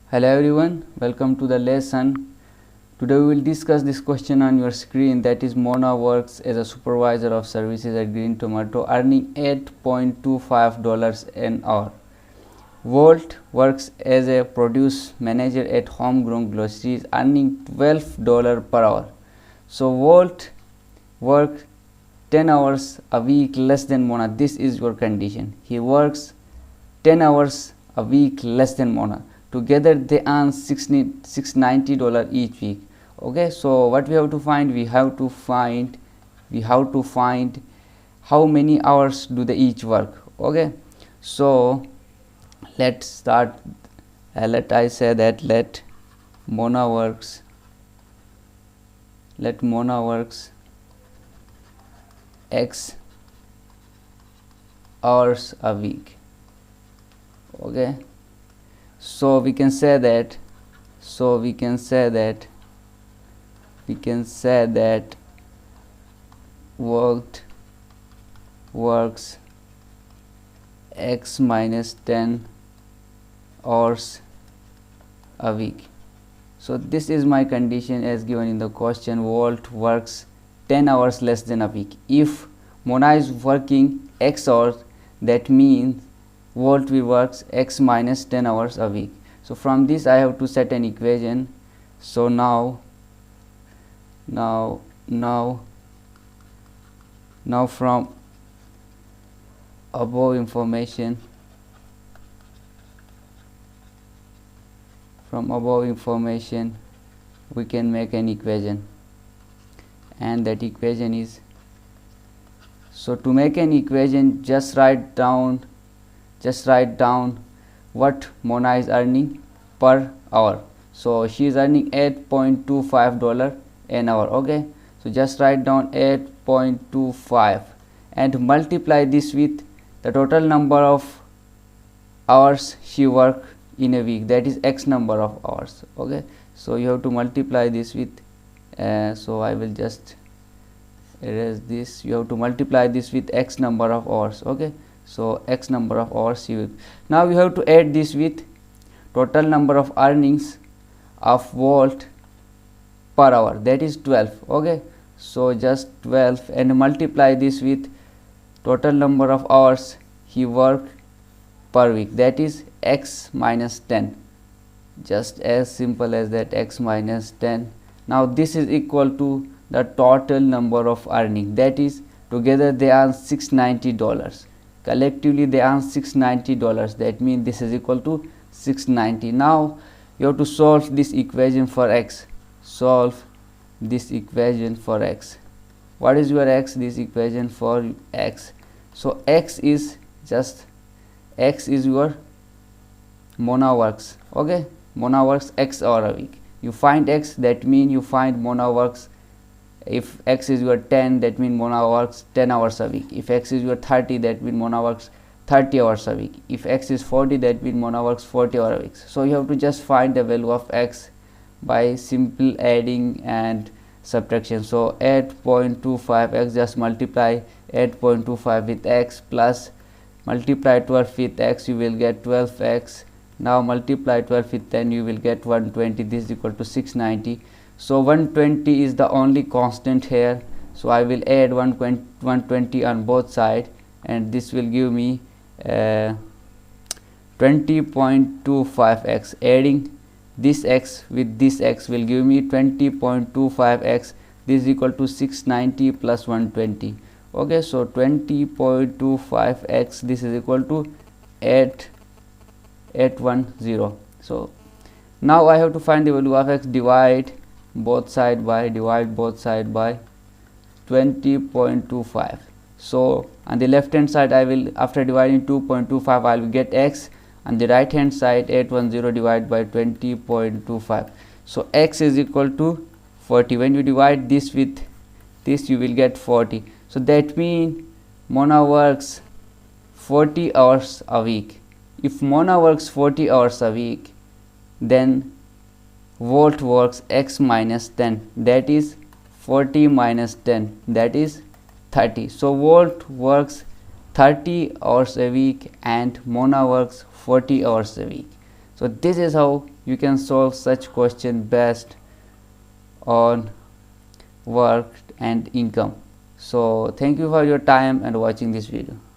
Hello everyone, welcome to the lesson. Today we will discuss this question on your screen, that is Mona works as a supervisor of services at Green Tomato earning $8.25 an hour. Walt works as a produce manager at Homegrown Groceries earning $12 per hour. So Walt works 10 hours a week less than Mona. This is your condition. He works 10 hours a week less than Mona. Together they earn $690 each week. Okay, so what we have to find? We have to find how many hours do they each work. Okay, so let's start. Let Mona works X hours a week. Okay, so we can say that works X minus 10 hours a week. So this is my condition as given in the question. Walt works 10 hours less than a week. If Mona is working X hours, that means Walt will works X minus 10 hours a week. So from this I have to set an equation. So now from above information we can make an equation, and that equation is, so to make an equation, just write down what Mona is earning per hour. So she is earning $8.25 an hour. Okay, so just write down 8.25 and multiply this with the total number of hours she work in a week, that is X number of hours. Okay, so you have to multiply this with so I will just erase this. You have to multiply this with X number of hours. Okay, so X number of hours now you have to add this with total number of earnings of Walt per hour, that is 12. Okay, so just 12 and multiply this with total number of hours he worked per week, that is X minus 10. Just as simple as that, X minus 10. Now this is equal to the total number of earning, that is together they earn $690. Collectively they earn $690. That means this is equal to 690. Now you have to solve this equation for X. Solve this equation for X. What is your X? This equation for X. So X is your Mona works. Okay, Mona works X hour a week. You find X, that means you find Mona works. If X is your 10, that means Mona works 10 hours a week. If X is your 30, that means Mona works 30 hours a week. If X is 40, that means Mona works 40 hours a week. So you have to just find the value of X by simple adding and subtraction. So 8.25 X, just multiply 8.25 with X plus multiply 12 with X, you will get 12X. Now multiply 12 with 10, you will get 120. This is equal to 690. So 120 is the only constant here, so I will add 120 on both sides, and this will give me 20.25x. Adding this x with this x will give me 20.25x. This is equal to 690 plus 120. Okay, so 20.25x, this is equal to 810. So now I have to find the value of x. Divide both side by 20.25. so on the left hand side I will, after dividing 2.25, I will get x. On the right hand side 810 divided by 20.25, so x is equal to 40. When you divide this with this, you will get 40. So that means Mona works 40 hours a week. If Mona works 40 hours a week, then Walt works X minus 10, that is 40 minus 10, that is 30. So Walt works 30 hours a week and Mona works 40 hours a week. So this is how you can solve such question based on work and income. So thank you for your time and watching this video.